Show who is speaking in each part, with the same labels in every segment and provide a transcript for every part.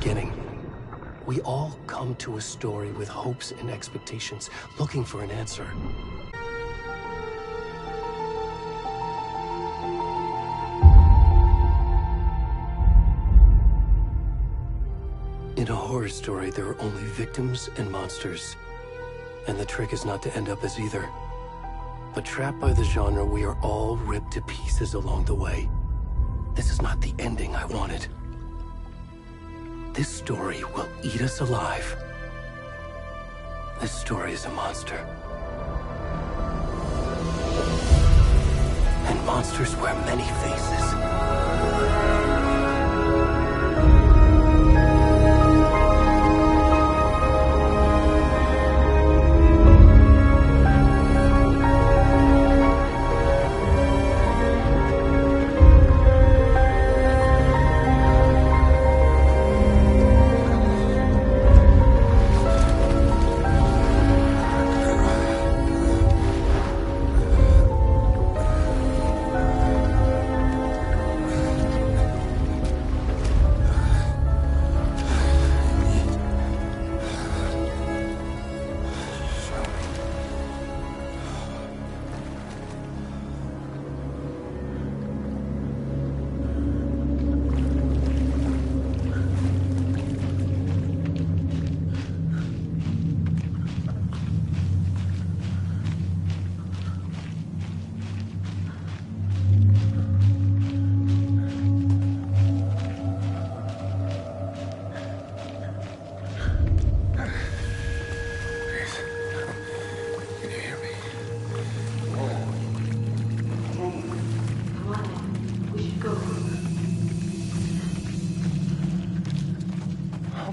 Speaker 1: beginning. We all come to a story with hopes and expectations, looking for an answer. In a horror story, there are only victims and monsters. And the trick is not to end up as either. But trapped by the genre, we are all ripped to pieces along the way. This is not the ending I wanted. This story will eat us alive. This story is a monster. And monsters wear many faces.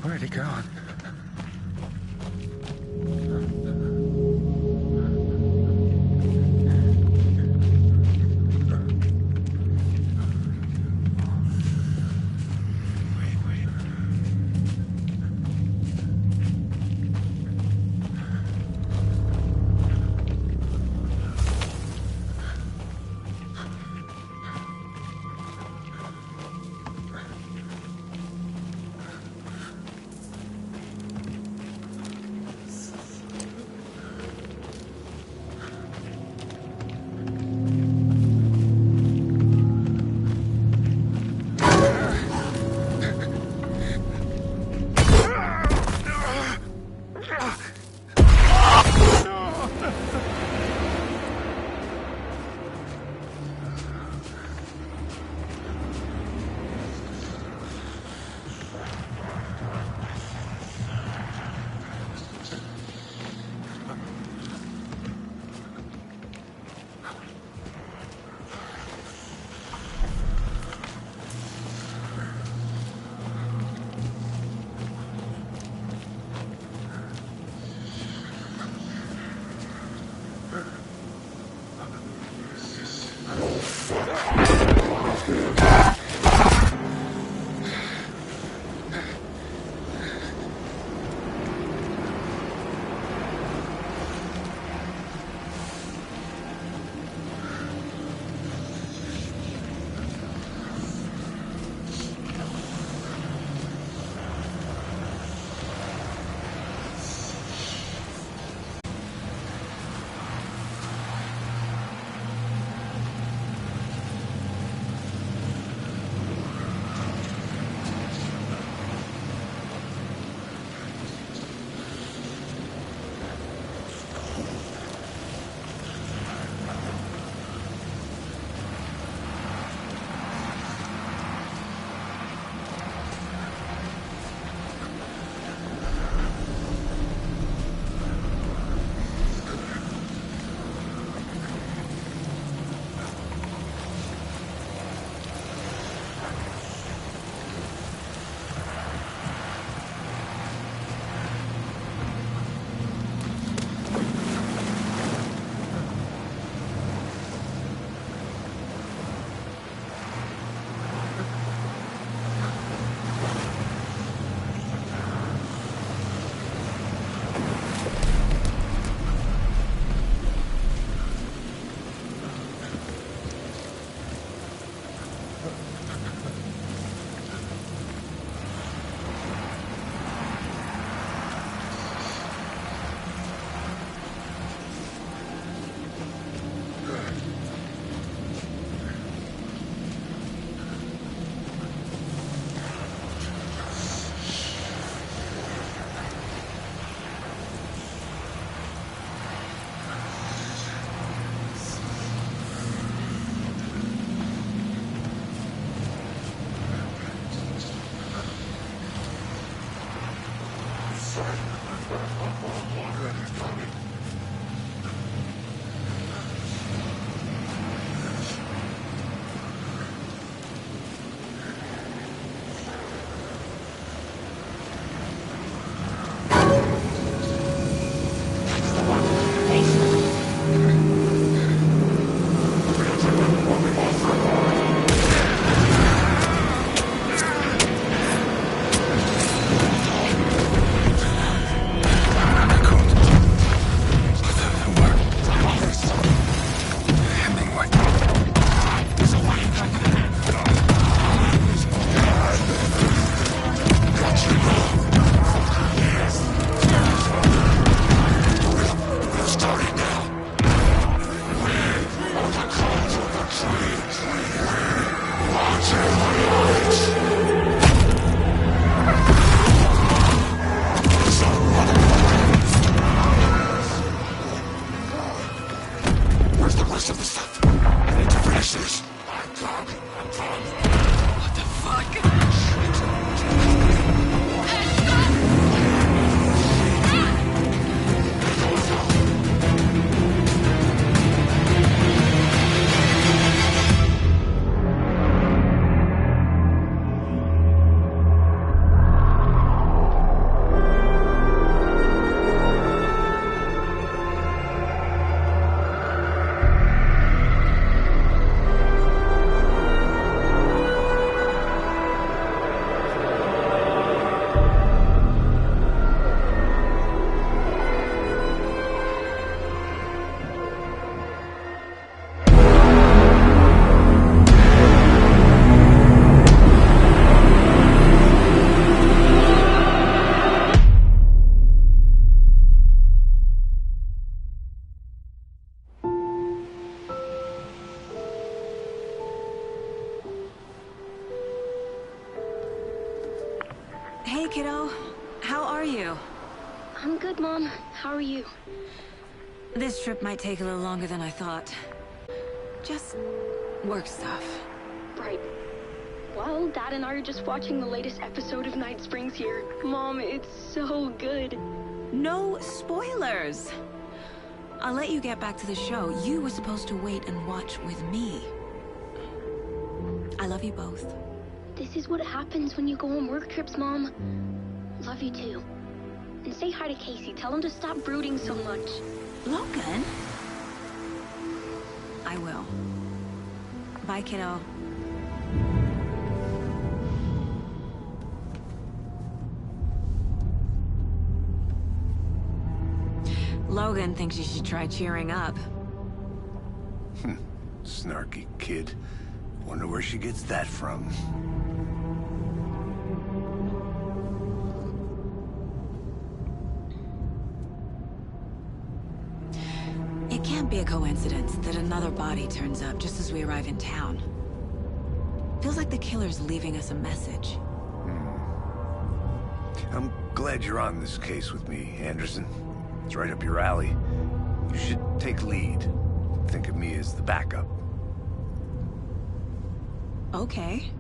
Speaker 2: Where'd he go?
Speaker 3: Hey, kiddo. How are you?
Speaker 4: I'm good, Mom. How are you?
Speaker 3: This trip might take a little longer than I thought. Just work stuff.
Speaker 4: Right. Well, Dad and I are just watching the latest episode of Night Springs here. Mom, it's so good.
Speaker 3: No spoilers! I'll let you get back to the show. You were supposed to wait and watch with me. I love you both.
Speaker 4: This is what happens when you go on work trips, Mom. Love you too. And say hi to Casey. Tell him to stop brooding so much.
Speaker 3: Logan? I will. Bye, kiddo. Logan thinks you should try cheering up.
Speaker 5: Snarky kid. Wonder where she gets that from.
Speaker 3: It can't be a coincidence that another body turns up just as we arrive in town. Feels like the killer's leaving us a message.
Speaker 5: I'm glad you're on this case with me, Anderson. It's right up your alley. You should take lead. Think of me as the backup.
Speaker 3: Okay.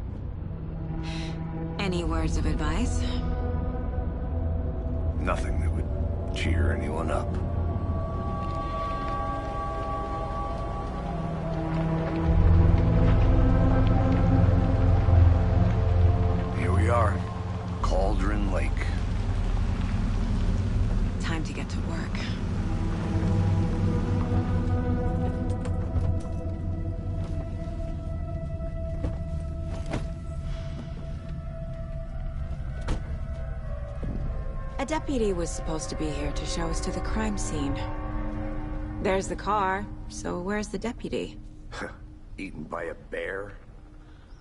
Speaker 3: Any words of advice?
Speaker 5: Nothing that would cheer anyone up. Here we are. Cauldron Lake.
Speaker 3: Time to get to work. A deputy was supposed to be here to show us to the crime scene. There's the car, so where's the deputy?
Speaker 5: Eaten by a bear?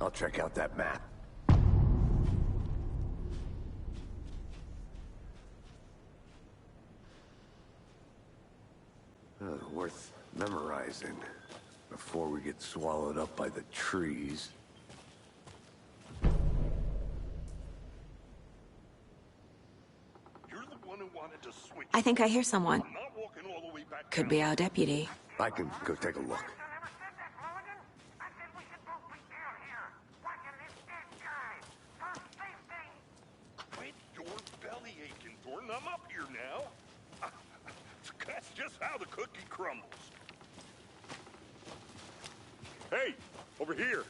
Speaker 5: I'll check out that map. Worth memorizing before we get swallowed up by the trees.
Speaker 2: You're the one who wanted to switch.
Speaker 3: I think I hear someone.
Speaker 2: I'm not walking all the way back
Speaker 3: Could
Speaker 2: down.
Speaker 3: be our deputy.
Speaker 5: I can go take a look.
Speaker 2: Quit your belly aching, Thornton. I'm up here now. cookie crumbles. Hey, over here.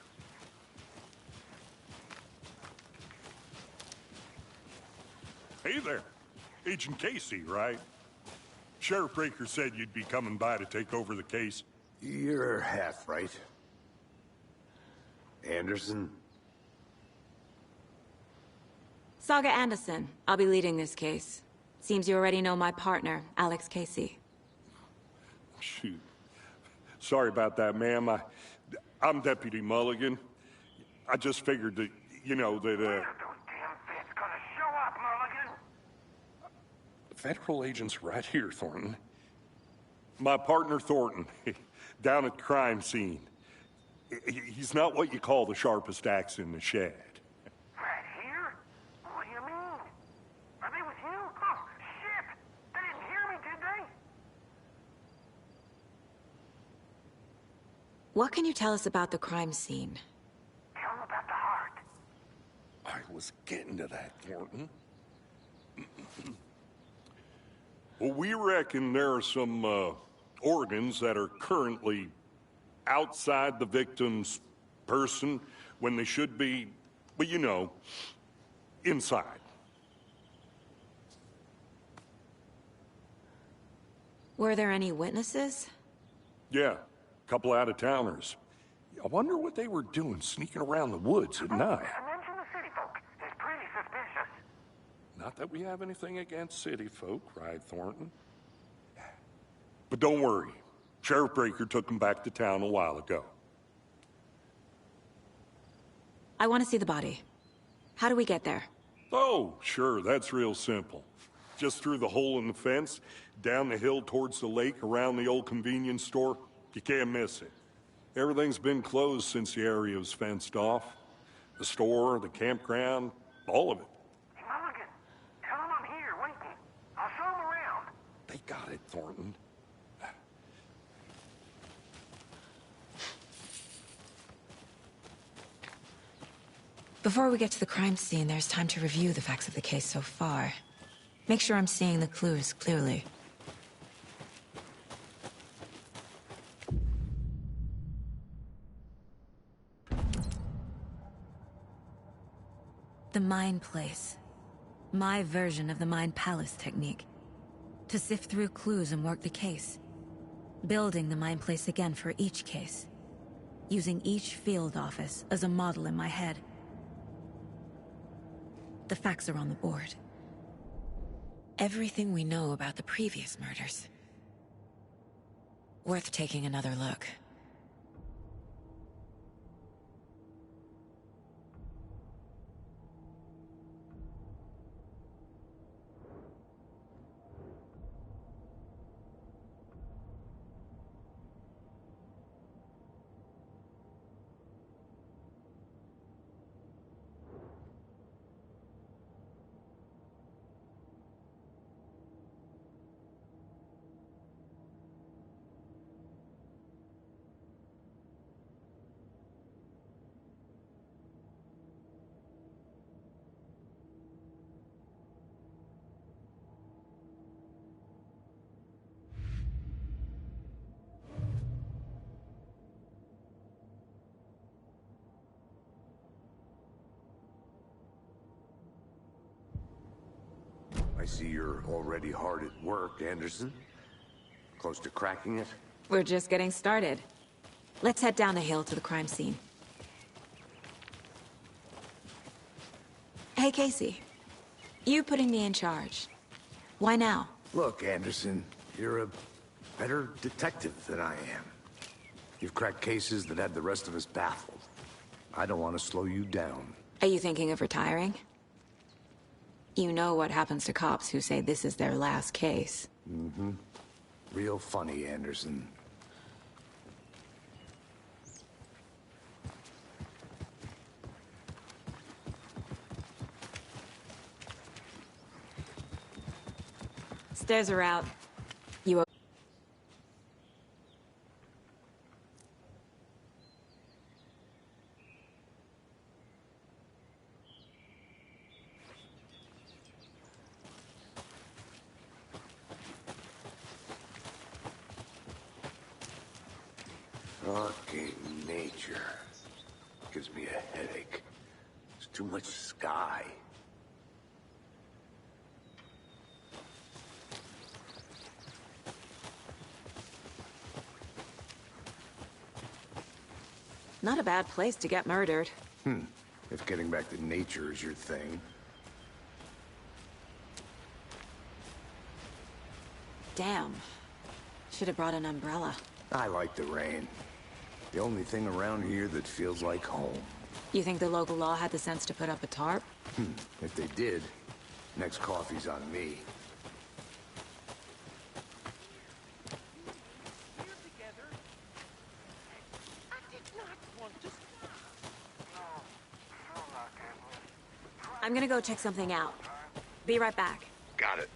Speaker 2: Hey there. Agent Casey, right? Sheriff Breaker said you'd be coming by to take over the case.
Speaker 5: You're half right. Anderson?
Speaker 3: Saga Андерсон. I'll be leading this case. Seems you already know my partner, Alex Кейси.
Speaker 2: Shoot. Sorry about that, ma'am. I'm Deputy Mulligan. I just figured that, you know, that,
Speaker 6: Those damn feds gonna show up, Mulligan.
Speaker 2: Federal agent's right here, Thornton. My partner, Thornton, down at the crime scene. He's not what you call the sharpest axe in the shed.
Speaker 6: Right here? What do you mean? Are they with you? Oh, shit! They didn't hear me, did they?
Speaker 3: What can you tell us about the crime scene?
Speaker 6: Tell them about the heart.
Speaker 2: I was getting to that, Thornton. Well, we reckon there are some organs that are currently outside the victim's person when they should be, well, you know, inside.
Speaker 3: Were there any witnesses?
Speaker 2: Yeah, a couple out-of-towners. I wonder what they were doing sneaking around the woods at night.
Speaker 6: Mention the city folk. It's pretty suspicious.
Speaker 2: Not that we have anything against city folk, right, Thornton? But don't worry. Sheriff Breaker took them back to town a while ago.
Speaker 3: I want to see the body. How do we get there?
Speaker 2: Oh, sure, that's real simple. Just through the hole in the fence, down the hill towards the lake, around the old convenience store. You can't miss it. Everything's been closed since the area was fenced off. The store, the campground, all of it.
Speaker 6: Hey, Mulligan, tell them I'm here, waiting. I'll show them around.
Speaker 2: They got it, Thornton.
Speaker 3: Before we get to the crime scene, there's time to review the facts of the case so far. Make sure I'm seeing the clues clearly. The Mind Place. My version of the Mind Palace technique. To sift through clues and work the case. Building the Mind Place again for each case. Using each field office as a model in my head. The facts are on the board. Everything we know about the previous murders. Worth taking another look.
Speaker 5: I see you're already hard at work, Anderson. Close to cracking it?
Speaker 3: We're just getting started. Let's head down the hill to the crime scene. Hey, Casey. You putting me in charge. Why now?
Speaker 5: Look, Anderson, you're a better detective than I am. You've cracked cases that had the rest of us baffled. I don't want to slow you down.
Speaker 3: Are you thinking of retiring? You know what happens to cops who say this is their last case.
Speaker 5: Mm-hmm. Real funny, Anderson.
Speaker 3: Stairs are out. You
Speaker 5: Fucking nature. Gives me a headache. There's too much sky.
Speaker 3: Not a bad place to get murdered.
Speaker 5: If getting back to nature is your thing.
Speaker 3: Damn. Should have brought an umbrella.
Speaker 5: I like the rain. The only thing around here that feels like home.
Speaker 3: You think the local law had the sense to put up a tarp?
Speaker 5: If they did, next coffee's on me.
Speaker 3: I'm gonna go check something out. Be right back.
Speaker 5: Got it.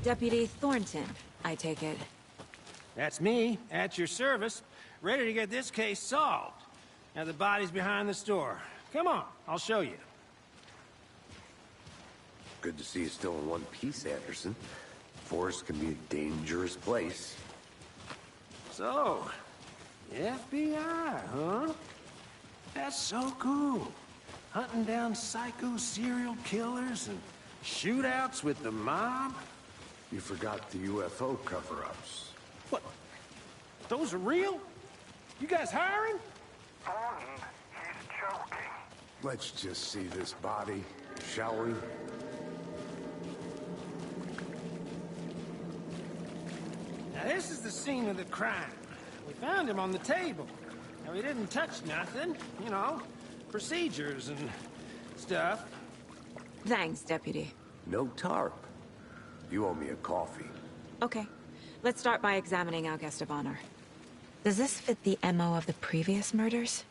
Speaker 3: Deputy Thornton, I take it.
Speaker 7: That's me, at your service, ready to get this case solved. Now the body's behind the store. Come on, I'll show you.
Speaker 5: Good to see you still in one piece, Anderson. Forest can be a dangerous place.
Speaker 7: So, FBI, huh? That's so cool. Hunting down psycho serial killers and shootouts with the mob.
Speaker 5: You forgot the UFO cover-ups.
Speaker 7: What? Those are real? You guys hiring?
Speaker 6: Thornton, he's joking.
Speaker 5: Let's just see this body, shall we?
Speaker 7: Now this is the scene of the crime. We found him on the table. Now he didn't touch nothing, you know, procedures and stuff.
Speaker 3: Thanks, Deputy.
Speaker 5: No tarp. You owe me a coffee.
Speaker 3: Okay. Let's start by examining our guest of honor. Does this fit the MO of the previous murders?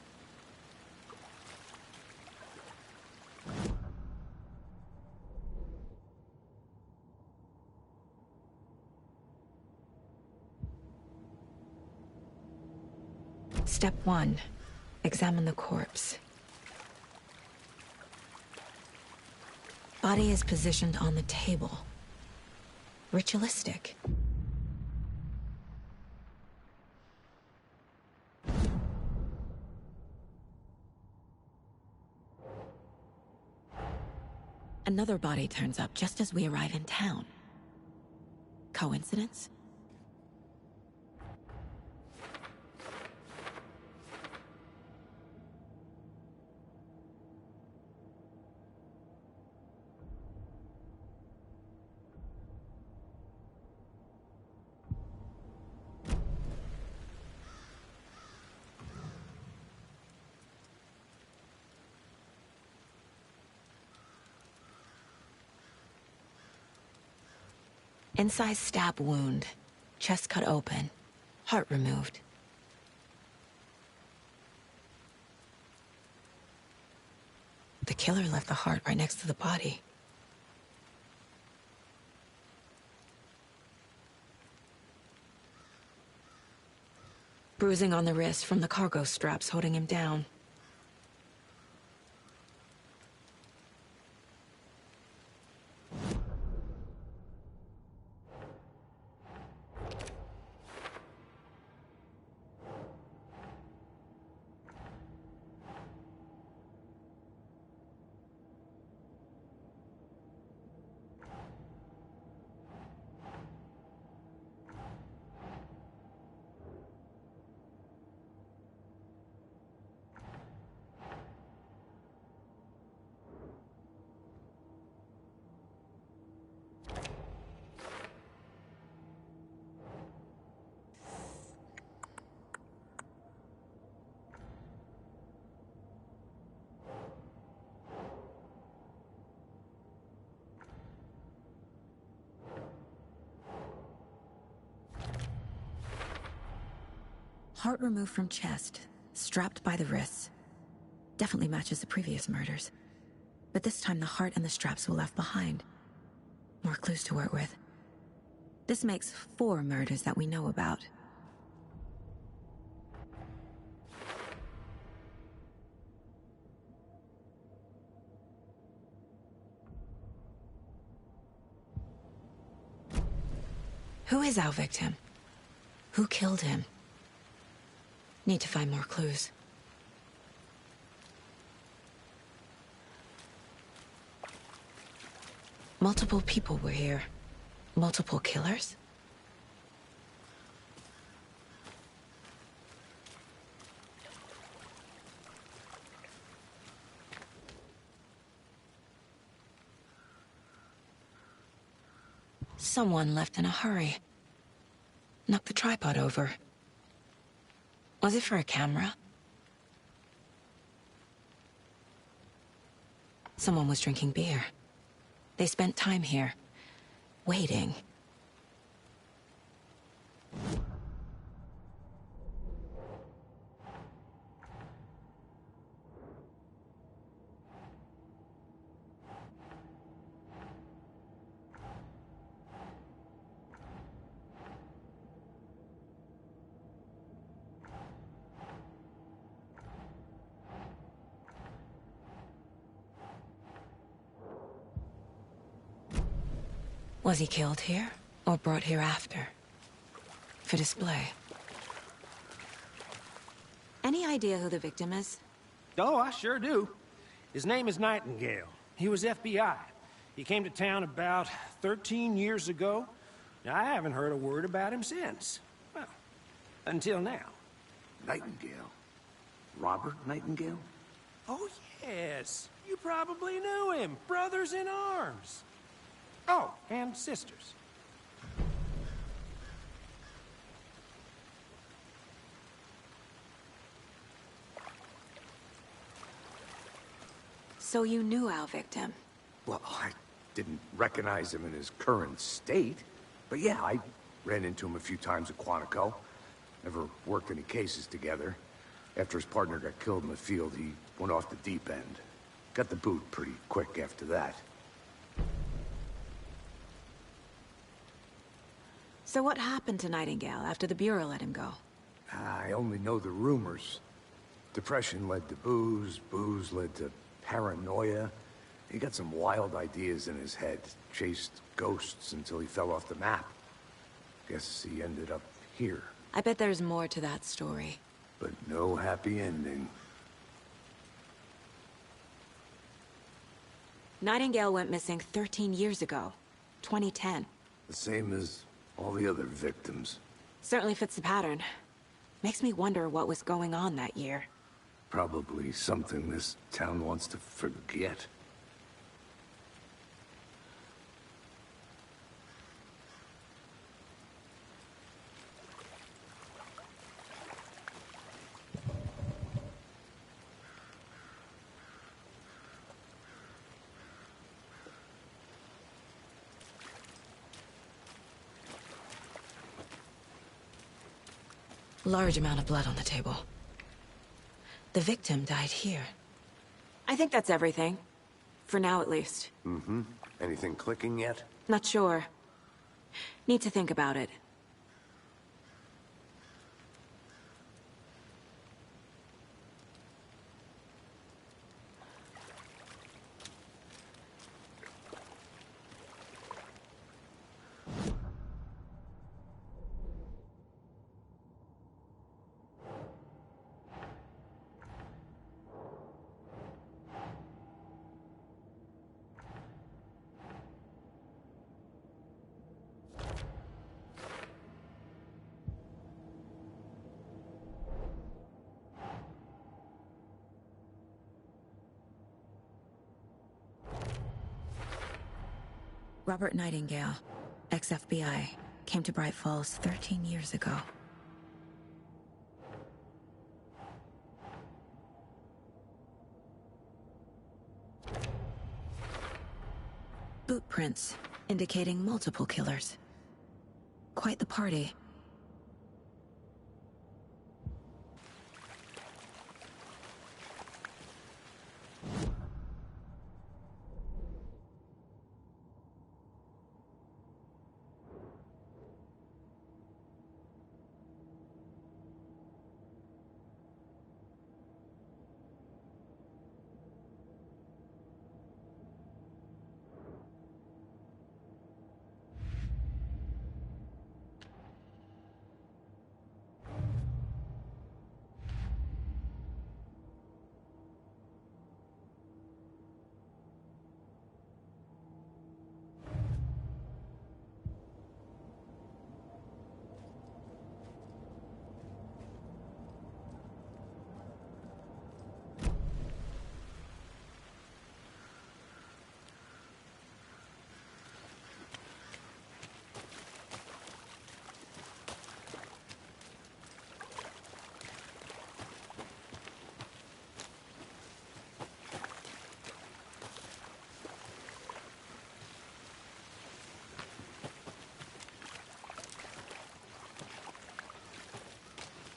Speaker 3: Step 1. Examine the corpse. Body is positioned on the table. Ritualistic. Another body turns up just as we arrive in town. Coincidence? Incised stab wound. Chest cut open. Heart removed. The killer left the heart right next to the body. Bruising on the wrist from the cargo straps holding him down. Heart removed from chest, strapped by the wrists. Definitely matches the previous murders. But this time the heart and the straps were left behind. More clues to work with. This makes 4 murders that we know about. Who is our victim? Who killed him? Need to find more clues. Multiple people were here. Multiple killers? Someone left in a hurry. Knocked the tripod over. Was it for a camera? Someone was drinking beer. They spent time here, waiting. Was he killed here, or brought here after? For display. Any idea who the victim is?
Speaker 7: Oh, I sure do. His name is Nightingale. He was FBI. He came to town about 13 years ago. Now, I haven't heard a word about him since. Well, until now.
Speaker 5: Nightingale? Robert Nightingale?
Speaker 7: Oh, yes. You probably knew him. Brothers in arms. Oh, and sisters.
Speaker 3: So you knew our victim?
Speaker 5: Well, I didn't recognize him in his current state. But yeah, I ran into him a few times at Quantico. Never worked any cases together. After his partner got killed in the field, he went off the deep end. Got the boot pretty quick after that.
Speaker 3: So what happened to Nightingale after the Bureau let him go?
Speaker 5: I only know the rumors. Depression led to booze, booze led to paranoia. He got some wild ideas in his head, chased ghosts until he fell off the map. Guess he ended up here.
Speaker 3: I bet there's more to that story.
Speaker 5: But no happy ending.
Speaker 3: Nightingale went missing 13 years ago, 2010.
Speaker 5: The same as all the other victims.
Speaker 3: Certainly fits the pattern. Makes me wonder what was going on that year.
Speaker 5: Probably something this town wants to forget.
Speaker 3: Large amount of blood on the table. The victim died here. I think that's everything. For now, at least.
Speaker 5: Mm-hmm. Anything clicking yet?
Speaker 3: Not sure. Need to think about it. Robert Nightingale, ex-FBI, came to Braight-Fall's 13 years ago. Boot prints, indicating multiple killers. Quite the party.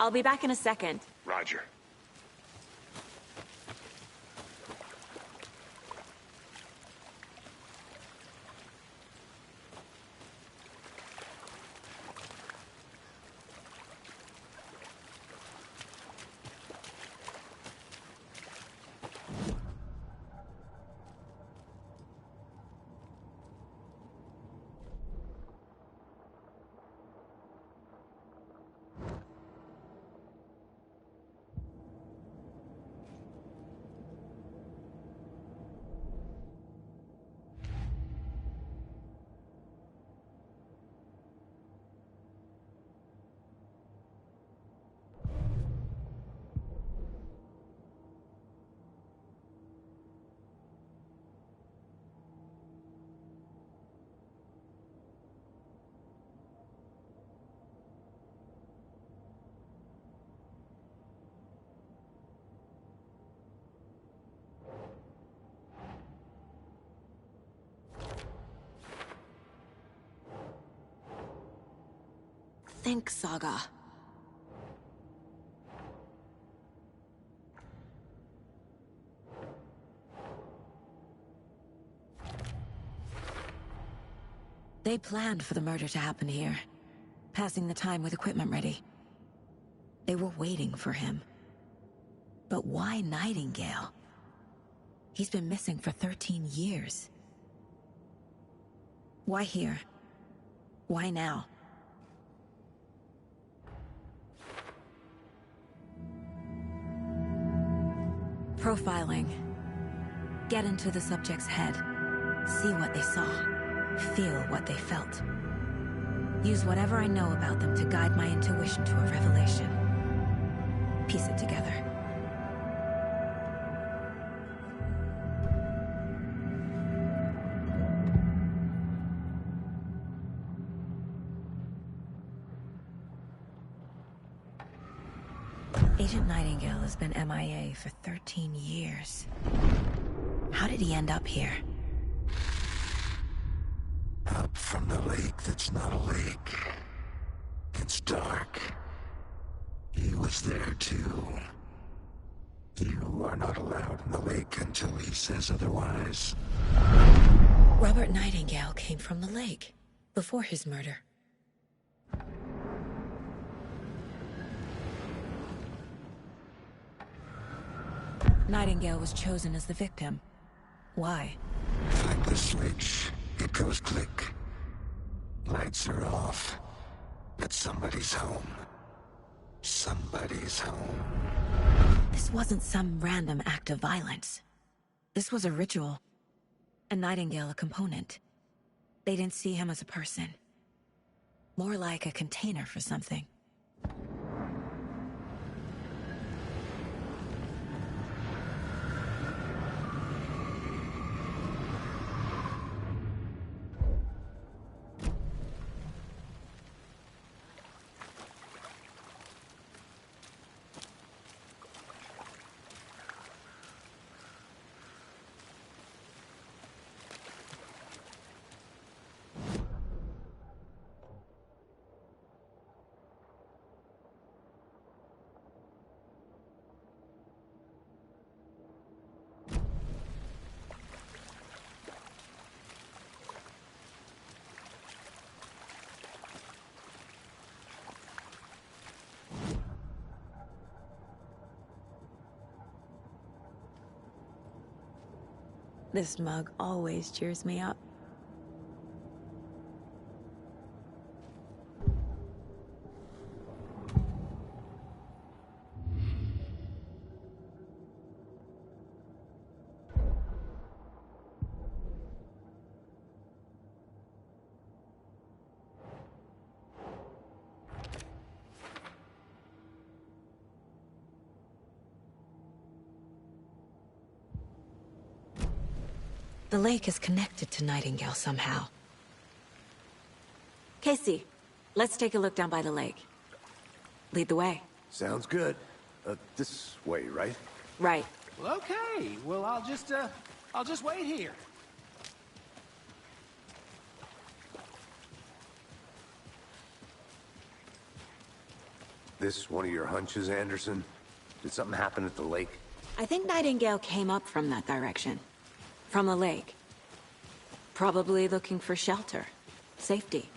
Speaker 8: I'll be back in a second.
Speaker 5: Roger.
Speaker 3: Think, Saga. They planned for the murder to happen here, passing the time with equipment ready. They were waiting for him. But why Nightingale? He's been missing for 13 years. Why here? Why now? Profiling. Get into the subject's head. See what they saw. Feel what they felt. Use whatever I know about them to guide my intuition to a revelation. Piece it together. Agent Nightingale has been MIA for 13 years. How did he end up here?
Speaker 9: Up from the lake that's not a lake. It's dark. He was there too. You are not allowed in the lake until he says otherwise.
Speaker 3: Robert Nightingale came from the lake, before his murder. Nightingale was chosen as the victim. Why?
Speaker 9: Flip the switch. It goes click. Lights are off. But somebody's home. Somebody's home.
Speaker 3: This wasn't some random act of violence. This was a ritual. And Nightingale a component. They didn't see him as a person. More like a container for something. This mug always cheers me up. The lake is connected to Nightingale somehow. Casey, let's take a look down by the lake. Lead the way.
Speaker 5: Sounds good. This way, right?
Speaker 3: Right.
Speaker 7: Well, okay. Well, I'll just wait here.
Speaker 5: This one of your hunches, Anderson? Did something happen at the lake?
Speaker 3: I think Nightingale came up from that direction. From the lake. Probably looking for shelter. Safety.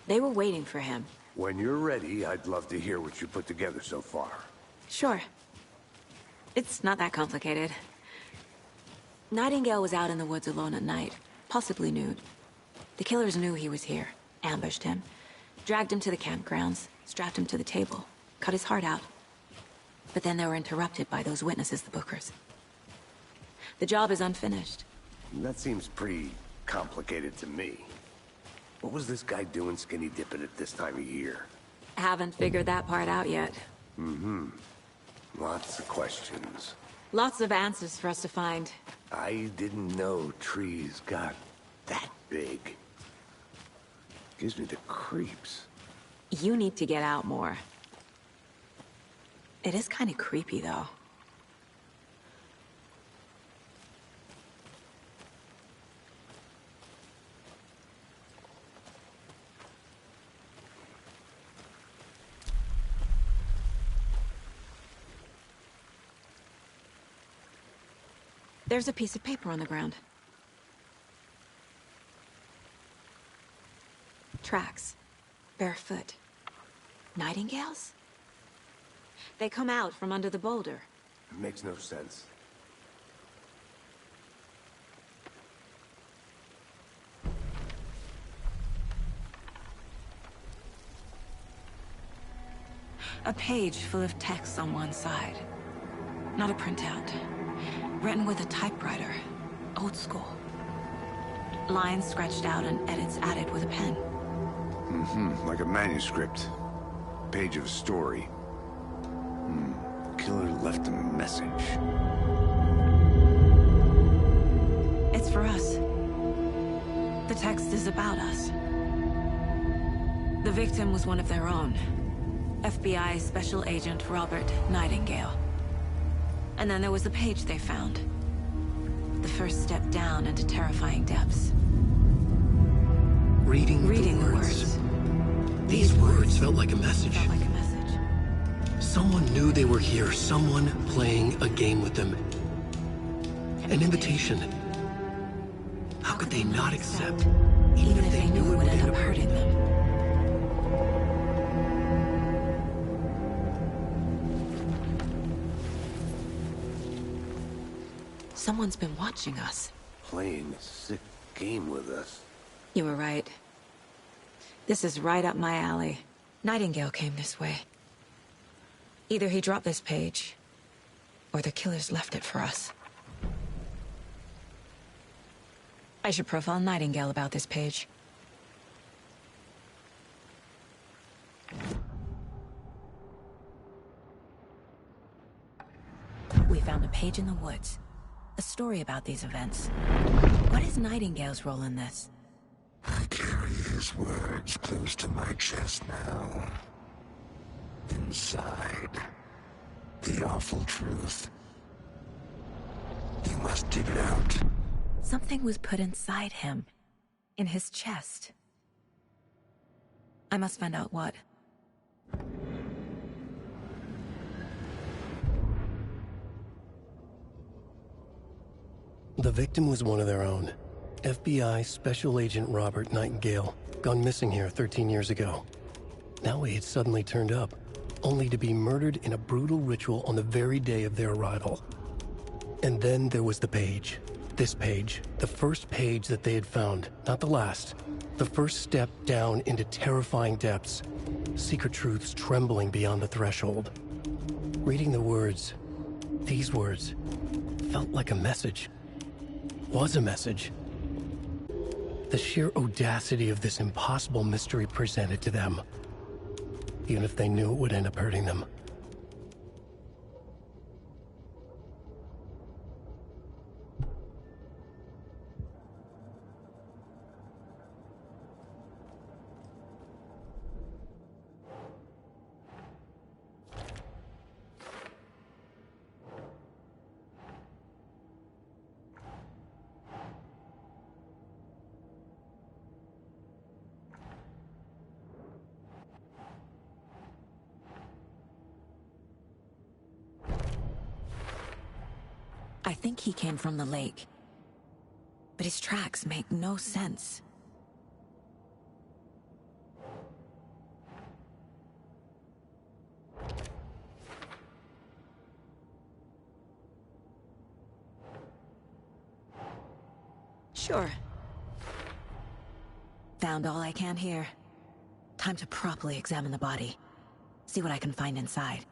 Speaker 3: They were waiting for him.
Speaker 5: When you're ready, I'd love to hear what you put together so far.
Speaker 3: Sure. It's not that complicated. Nightingale was out in the woods alone at night, possibly nude. The killers knew he was here, ambushed him, dragged him to the campgrounds, strapped him to the table, cut his heart out. But then they were interrupted by those witnesses, the Bookers. The job is unfinished.
Speaker 5: That seems pretty complicated to me. What was this guy doing skinny dipping at this time of year?
Speaker 3: Haven't figured that part out yet.
Speaker 5: Mm-hmm. Lots of questions.
Speaker 3: Lots of answers for us to find.
Speaker 5: I didn't know trees got that big. Gives me the creeps.
Speaker 3: You need to get out more. It is kind of creepy, though. There's a piece of paper on the ground. Tracks. Barefoot. Nightingales? They come out from under the boulder.
Speaker 5: It makes no sense.
Speaker 3: A page full of text on one side. Not a printout. Written with a typewriter. Old school. Lines scratched out and edits added with a pen.
Speaker 5: Mm-hmm. Like a manuscript. Page of a story. Killer left a message.
Speaker 3: It's for us. The text is about us. The victim was one of their own. FBI Special Agent Robert Nightingale. And then there was the page they found. The first step down into terrifying depths.
Speaker 1: Reading the words. These words felt like a message. Someone knew they were here, someone playing a game with them. An invitation. How could they not accept, even if they knew it would end up hurting them?
Speaker 3: Someone's been watching us.
Speaker 5: Playing a sick game with us.
Speaker 3: You were right. This is right up my alley. Nightingale came this way. Either he dropped this page, or the killers left it for us. I should profile Nightingale about this page. We found a page in the woods. A story about these events. What is Nightingale's role in this?
Speaker 9: I carry his words close to my chest now. Inside, the awful truth. You must dig it out.
Speaker 3: Something was put inside him. In his chest. I must find out what.
Speaker 1: The victim was one of their own. FBI Special Agent Robert Nightingale, gone missing here 13 years ago. Now he had suddenly turned up, only to be murdered in a brutal ritual on the very day of their arrival. And then there was the page. This page, the first page that they had found, not the last. The first step down into terrifying depths. Secret truths trembling beyond the threshold. Reading the words, these words, felt like a message. Was a message. The sheer audacity of this impossible mystery presented to them, even if they knew it would end up hurting them.
Speaker 3: I think he came from the lake. But his tracks make no sense. Sure. Found all I can here. Time to properly examine the body. See what I can find inside.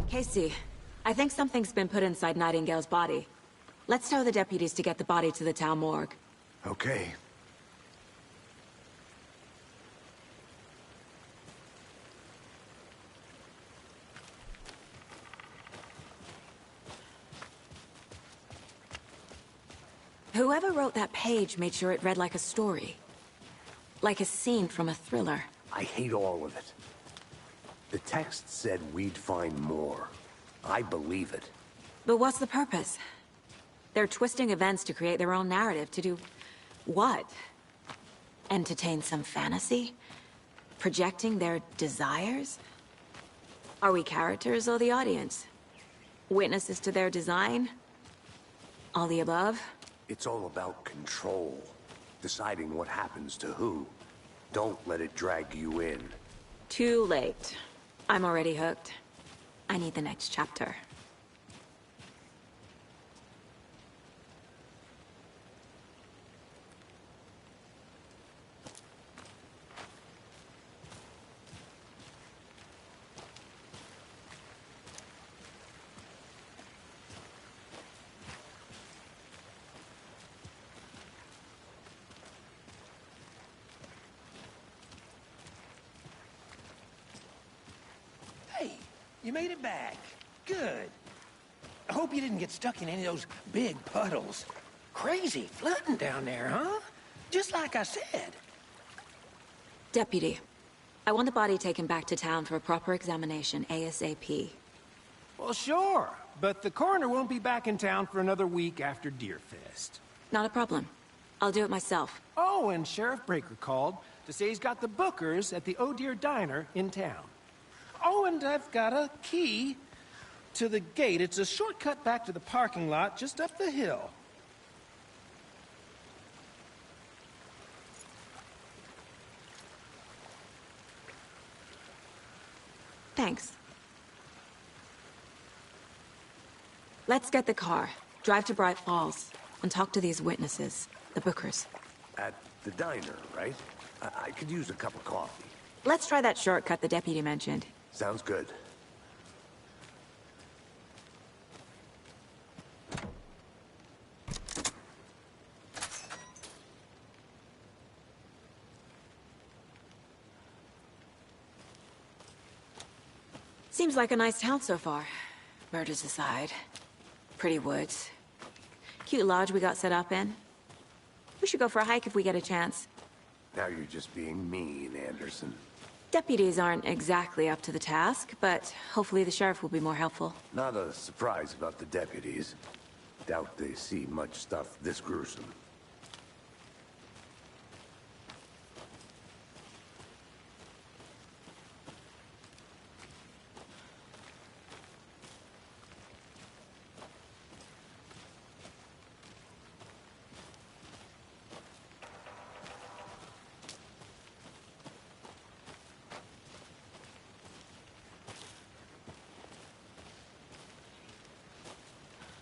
Speaker 3: Casey, I think something's been put inside Nightingale's body. Let's tell the deputies to get the body to the town morgue.
Speaker 5: Okay.
Speaker 3: Whoever wrote that page made sure it read like a story. Like a scene from a thriller.
Speaker 5: I hate all of it. The text said we'd find more. I believe it.
Speaker 3: But what's the purpose? They're twisting events to create their own narrative to do... what? Entertain some fantasy? Projecting their desires? Are we characters or the audience? Witnesses to their design? All the above?
Speaker 5: It's all about control. Deciding what happens to who. Don't let it drag you in.
Speaker 3: Too late. I'm already hooked. I need the next chapter.
Speaker 7: You made it back. Good. I hope you didn't get stuck in any of those big puddles. Crazy flooding down there, huh? Just like I said.
Speaker 3: Deputy, I want the body taken back to town for a proper examination, ASAP.
Speaker 7: Well, sure. But the coroner won't be back in town for another week after Deerfest.
Speaker 3: Not a problem. I'll do it myself.
Speaker 7: Oh, and Sheriff Breaker called to say he's got the Bookers at the Oh Dear Diner in town. Oh, and I've got a key to the gate. It's a shortcut back to the parking lot just up the hill.
Speaker 3: Thanks. Let's get the car, drive to Braight-Falls, and talk to these witnesses, the Bookers.
Speaker 5: At the diner, right? I could use a cup of coffee.
Speaker 3: Let's try that shortcut the deputy mentioned.
Speaker 5: Sounds good.
Speaker 3: Seems like a nice town so far. Murders aside. Pretty woods. Cute lodge we got set up in. We should go for a hike if we get a chance.
Speaker 5: Now you're just being mean, Anderson.
Speaker 3: Deputies aren't exactly up to the task, but hopefully the sheriff will be more helpful.
Speaker 5: Not a surprise about the deputies. Doubt they see much stuff this gruesome.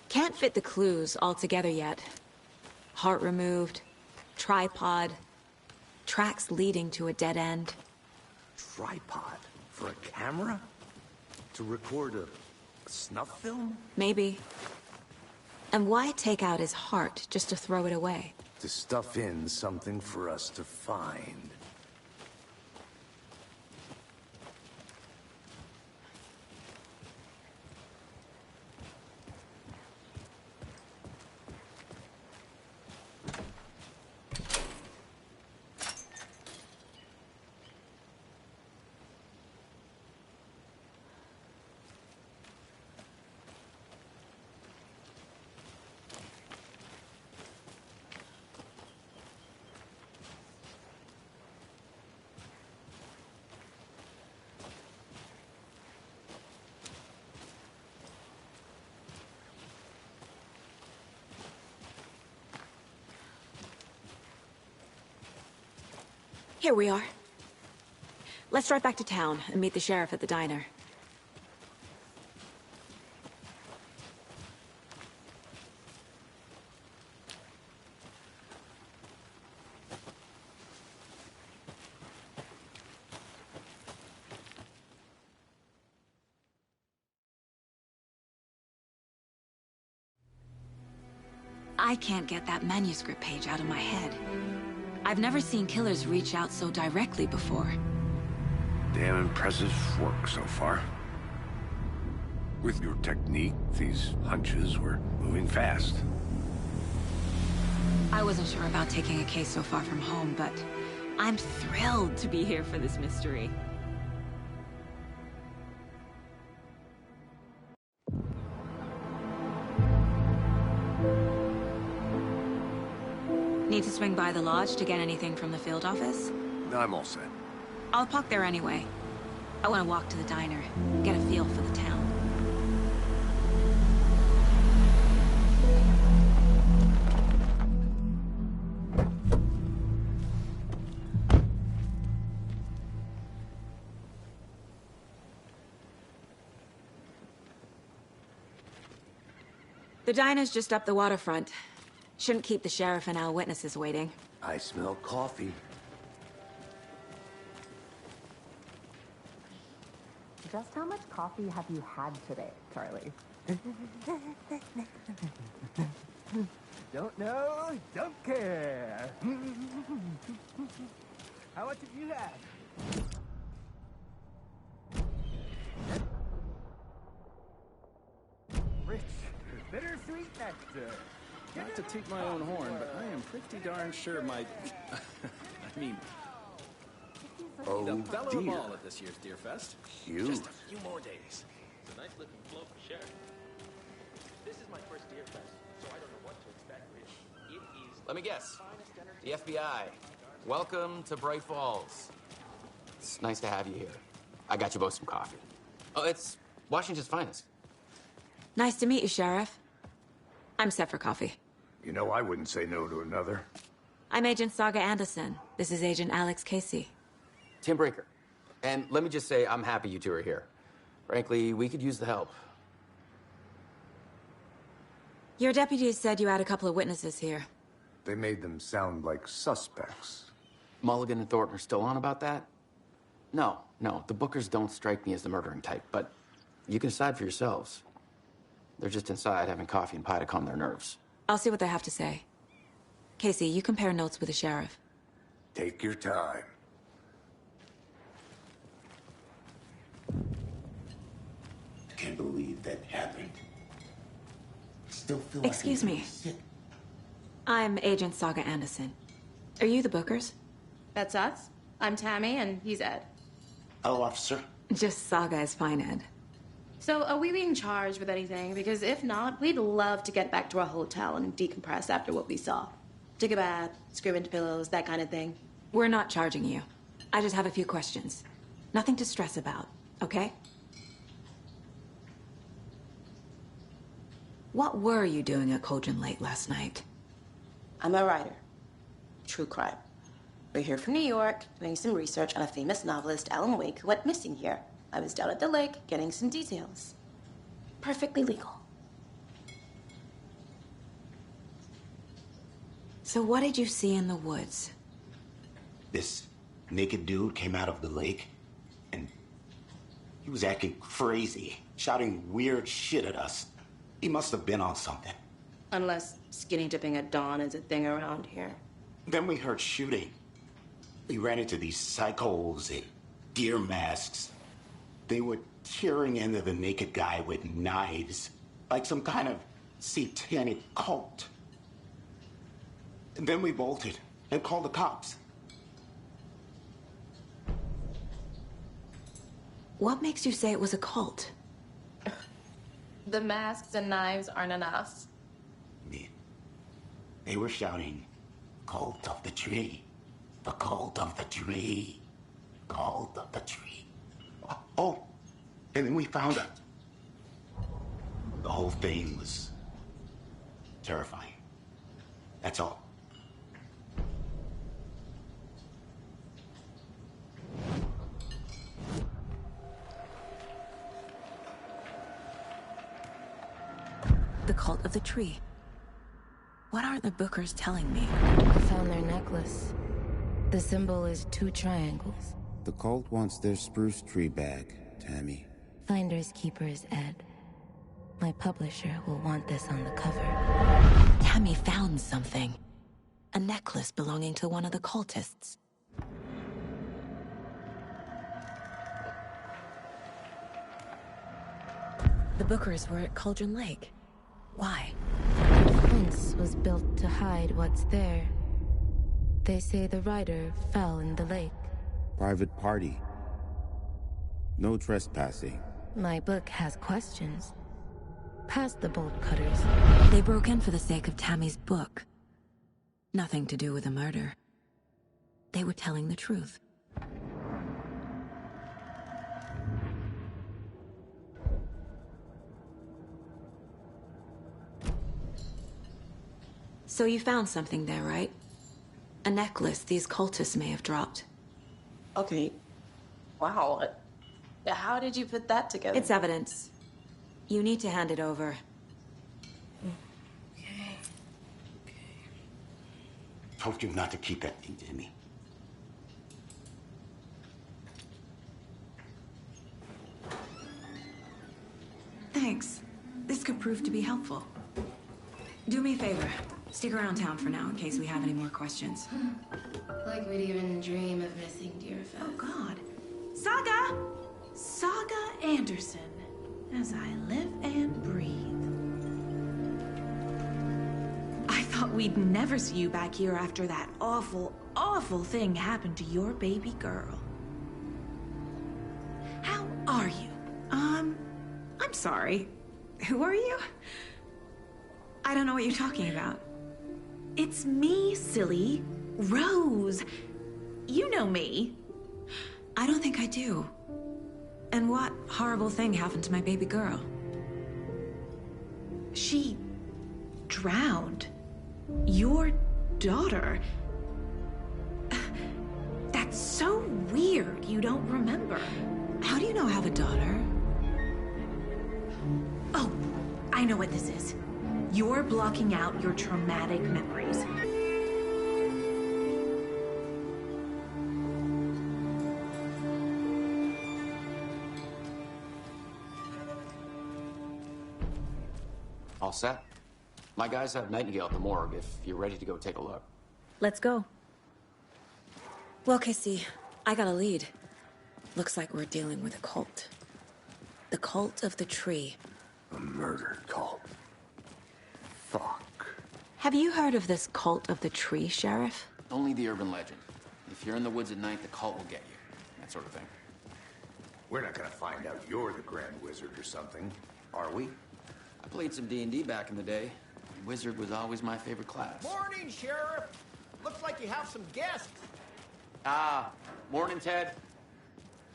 Speaker 3: Can't fit the clues all together yet. Heart removed, tripod, tracks leading to a dead end.
Speaker 5: Tripod? For a camera? To record a snuff film?
Speaker 3: Maybe. And why take out his heart just to throw it away?
Speaker 5: To stuff in something for us to find.
Speaker 3: Here we are. Let's drive back to town and meet the sheriff at the diner. I can't get that manuscript page out of my head. I've never seen killers reach out so directly before.
Speaker 5: Damn impressive work so far. With your technique, these hunches were moving fast.
Speaker 3: I wasn't sure about taking a case so far from home, but I'm thrilled to be here for this mystery. Need to swing by the lodge to get anything from the field office?
Speaker 5: I'm all set.
Speaker 3: I'll park there anyway. I want to walk to the diner, get a feel for the town. The diner's just up the waterfront. Shouldn't keep the sheriff and our witnesses waiting.
Speaker 5: I smell coffee.
Speaker 8: Just how much coffee have you had today, Charlie? Don't know, don't care. How much have you had? Rich, bittersweet nectar.
Speaker 10: Not to toot my own horn, but I am pretty darn sure my... I mean...
Speaker 5: Oh,
Speaker 10: the fellow
Speaker 5: dear.
Speaker 10: ball at this year's Deer Fest.
Speaker 5: Huge.
Speaker 10: Just a few more days. It's a nice looking float for Sheriff. This is my first Deer Fest, so I don't know what to expect. It is...
Speaker 11: Let me guess. The FBI. Welcome to Braight-Fall's. It's nice to have you here. I got you both some coffee. Oh, it's Washington's finest.
Speaker 3: Nice to meet you, Sheriff. I'm set for coffee.
Speaker 5: You know, I wouldn't say no to another.
Speaker 3: I'm Agent Saga Андерсон. This is Agent Alex Кейси.
Speaker 11: Tim Breaker. And let me just say, I'm happy you two are here. Frankly, we could use the help.
Speaker 3: Your deputies said you had a couple of witnesses here.
Speaker 5: They made them sound like suspects.
Speaker 11: Mulligan and Thornton are still on about that? No, the Bookers don't strike me as the murdering type, but you can decide for yourselves. They're just inside having coffee and pie to calm their nerves.
Speaker 3: I'll see what they have to say. Casey, you compare notes with the sheriff.
Speaker 5: Take your time.
Speaker 9: I can't believe that happened. I still feel like
Speaker 3: Excuse
Speaker 9: I'm
Speaker 3: me.
Speaker 9: sick.
Speaker 3: I'm Agent Saga Андерсон. Are you the Bookers?
Speaker 12: That's us. I'm Tammy, and he's Ed.
Speaker 9: Hello, officer.
Speaker 3: Just Saga is fine, Ed.
Speaker 12: So, are we being charged with anything? Because if not, we'd love to get back to our hotel and decompress after what we saw. Take a bath, scream into pillows, that kind of thing.
Speaker 3: We're not charging you. I just have a few questions. Nothing to stress about, okay? What were you doing at Cauldron Lake last night?
Speaker 12: I'm a writer. True crime. We're here from New York, doing some research on a famous novelist, Alan Wake, who went missing here. I was down at the lake, getting some details. Perfectly legal.
Speaker 3: So what did you see in the woods?
Speaker 9: This naked dude came out of the lake, and he was acting crazy, shouting weird shit at us. He must have been on something.
Speaker 12: Unless skinny dipping at dawn is a thing around here.
Speaker 9: Then we heard shooting. We ran into these psychos in deer masks. They were tearing into the naked guy with knives, like some kind of satanic cult. And then we bolted and called the cops.
Speaker 3: What makes you say it was a cult?
Speaker 12: The masks and knives aren't enough.
Speaker 9: They were shouting, "Cult of the tree, the cult of the tree, cult of the tree." Oh, and then we found it. The whole thing was terrifying. That's all.
Speaker 3: The cult of the tree. What aren't the Bookers telling me?
Speaker 13: I found their necklace. The symbol is 2 triangles.
Speaker 14: The cult wants their spruce tree back, Tammy.
Speaker 13: Finders keepers, Ed. My publisher will want this on the cover.
Speaker 3: Tammy found something. A necklace belonging to one of the cultists. The Bookers were at Cauldron Lake. Why?
Speaker 13: The fence was built to hide what's there. They say the rider fell in the lake.
Speaker 14: Private party. No trespassing.
Speaker 13: My book has questions. Past the bolt cutters.
Speaker 3: They broke in for the sake of Tammy's book. Nothing to do with the murder. They were telling the truth. So you found something there, right? A necklace these cultists may have dropped.
Speaker 12: Okay. Wow. How did you put that together?
Speaker 3: It's evidence. You need to hand it over.
Speaker 12: Okay.
Speaker 9: Told you not to keep that thing, Tammy.
Speaker 3: Thanks. This could prove to be helpful. Do me a favor. Stick around town for now in case we have any more questions.
Speaker 13: Like we'd even dream of missing Deerfest.
Speaker 15: Oh, God. Saga Anderson. As I live and breathe. I thought we'd never see you back here after that awful, awful thing happened to your baby girl. How are you? I'm sorry. Who are you? I don't know what you're talking about. It's me, silly. Rose. You know me.
Speaker 3: I don't think I do. And what horrible thing happened to my baby girl?
Speaker 15: She drowned. Your daughter. That's so weird you don't remember.
Speaker 3: How do you know I have a daughter?
Speaker 15: Oh, I know what this is. You're blocking out your traumatic memories.
Speaker 11: All set? My guys have Nightingale at the morgue if you're ready to go take a look.
Speaker 3: Let's go. Well, Casey, I got a lead. Looks like we're dealing with a cult. The cult of the tree.
Speaker 5: A murder cult. Fuck.
Speaker 3: Have you heard of this cult of the tree, Sheriff?
Speaker 11: Only the urban legend. If you're in the woods at night, the cult will get you. That sort of thing.
Speaker 5: We're not gonna find out you're the Grand Wizard or something, are we?
Speaker 11: I played some D&D back in the day. Wizard was always my favorite class.
Speaker 7: Morning, Sheriff. Looks like you have some guests.
Speaker 11: Morning, Ted.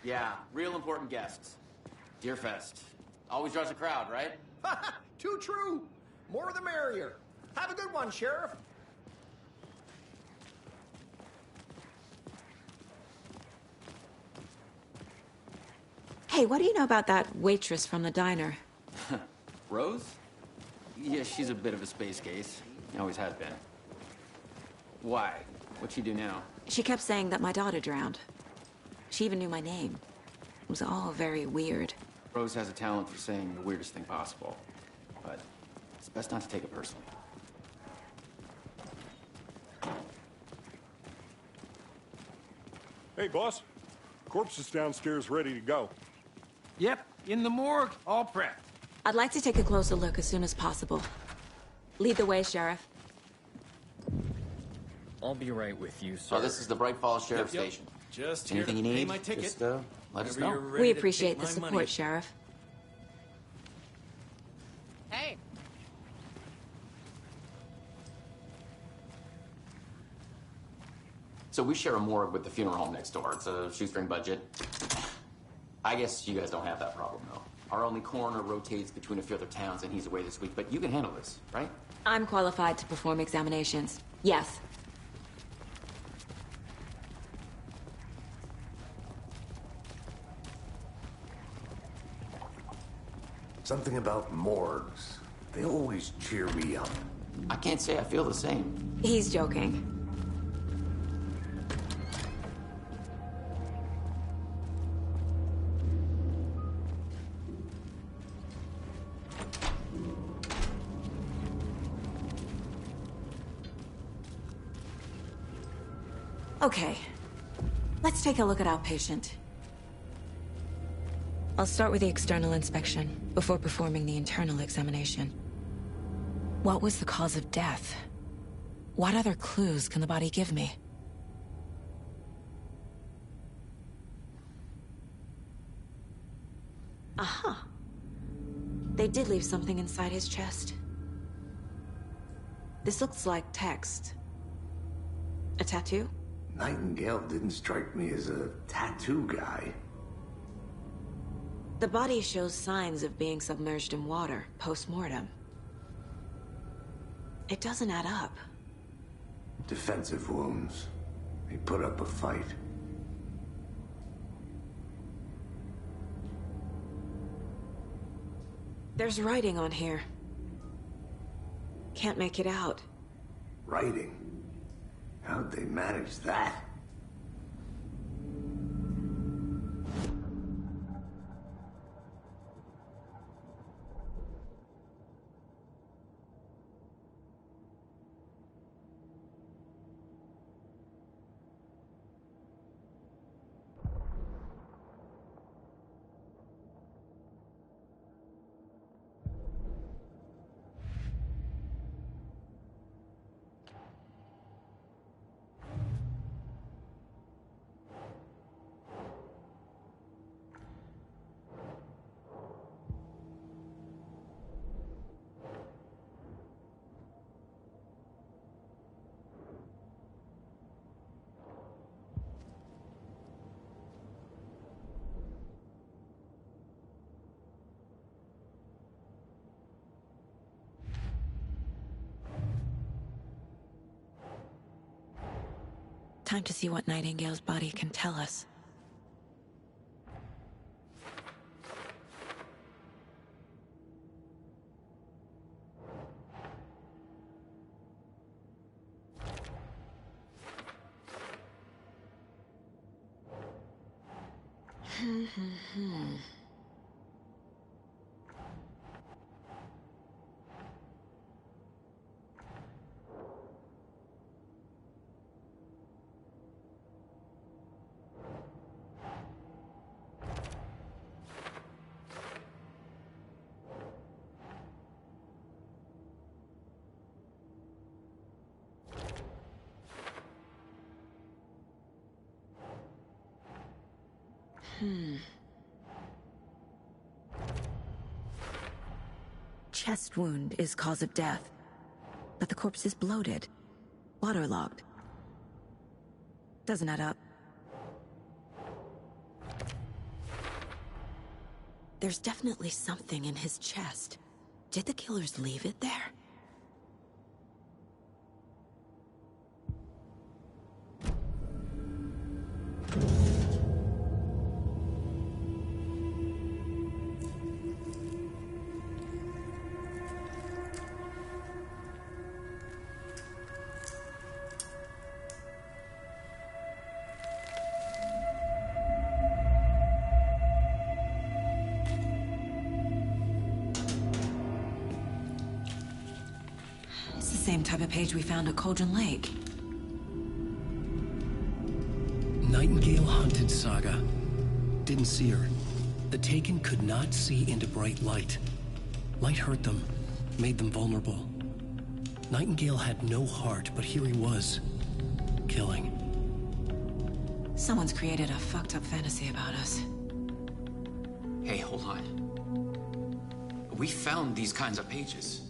Speaker 11: Yeah, real important guests. Deerfest. Always draws a crowd, right?
Speaker 7: Too true. More the merrier. Have a good one, Sheriff.
Speaker 3: Hey, what do you know about that waitress from the diner?
Speaker 11: Rose? Yeah, she's a bit of a space case. Always has been. Why? What'd she do now?
Speaker 3: She kept saying that my daughter drowned. She even knew my name. It was all very weird.
Speaker 11: Rose has a talent for saying the weirdest thing possible. But it's best not to take it personally.
Speaker 2: Hey, boss. Corpse is downstairs ready to go.
Speaker 7: Yep, in the morgue, all prepped.
Speaker 3: I'd like to take a closer look as soon as possible. Lead the way, Sheriff.
Speaker 10: I'll be right with you, sir.
Speaker 11: Oh, this is the Braight-Fall's Sheriff
Speaker 10: Yep.
Speaker 11: Station.
Speaker 10: Just
Speaker 11: anything
Speaker 10: here
Speaker 11: you
Speaker 10: to pay
Speaker 11: need,
Speaker 10: my ticket.
Speaker 11: just let us
Speaker 10: Whenever
Speaker 11: know.
Speaker 10: you're ready
Speaker 3: We
Speaker 10: to
Speaker 3: appreciate
Speaker 10: take
Speaker 3: the
Speaker 10: my
Speaker 3: support,
Speaker 10: money.
Speaker 3: Sheriff.
Speaker 7: Hey.
Speaker 11: So we share a morgue with the funeral home next door. It's a shoestring budget. I guess you guys don't have that problem, though. Our only coroner rotates between a few other towns, and he's away this week. But you can handle this, right?
Speaker 3: I'm qualified to perform examinations. Yes.
Speaker 5: Something about morgues. They always cheer me up.
Speaker 11: I can't say I feel the same.
Speaker 3: He's joking. Okay, let's take a look at our patient. I'll start with the external inspection before performing the internal examination. What was the cause of death? What other clues can the body give me? Aha. They did leave something inside his chest. This looks like text. A tattoo?
Speaker 5: Nightingale didn't strike me as a tattoo guy.
Speaker 3: The body shows signs of being submerged in water post-mortem. It doesn't add up.
Speaker 5: Defensive wounds. He put up a fight.
Speaker 3: There's writing on here. Can't make it out.
Speaker 5: Writing? How'd they manage that?
Speaker 3: Time to see what Nightingale's body can tell us. Chest wound is cause of death, but the corpse is bloated, waterlogged. Doesn't add up. There's definitely something in his chest. Did the killers leave it there? Same type of page we found at Cauldron Lake.
Speaker 1: Nightingale hunted Saga. Didn't see her. The Taken could not see into bright light. Light hurt them, made them vulnerable. Nightingale had no heart, but here he was, killing.
Speaker 3: Someone's created a fucked up fantasy about us.
Speaker 11: Hey, hold on. We found these kinds of pages.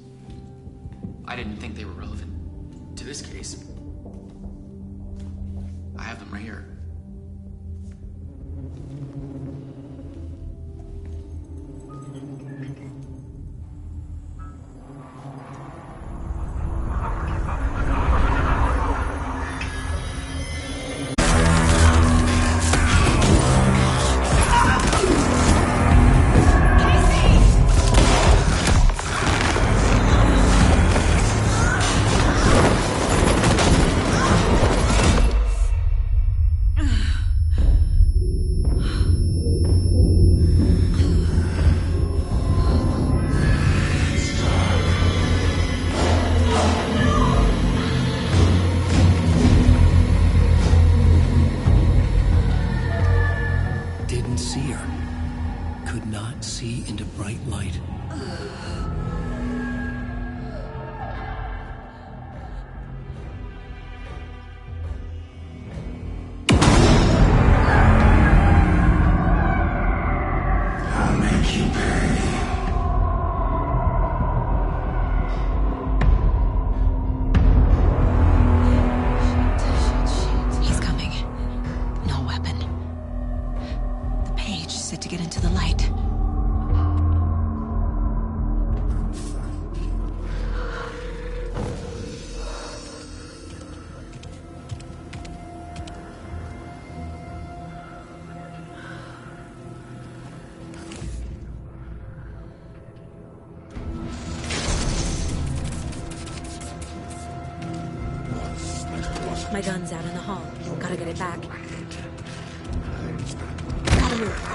Speaker 11: I didn't think they were relevant to this case. I have them right here.
Speaker 1: see into bright light.
Speaker 9: I'll make you pay.
Speaker 3: He's coming. No weapon. The page set to get into the light. My gun's out in the hall. Gotta get it back. Gotta move.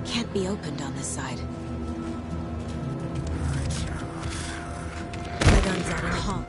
Speaker 3: Can't be opened on this side. My gun's out in the hall.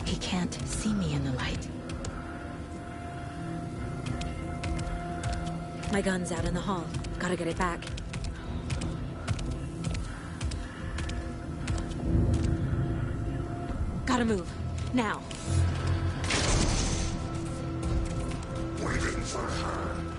Speaker 3: He can't see me in the light. My gun's out in the hall. Gotta get it back. Gotta move. Now.
Speaker 9: Waiting for her.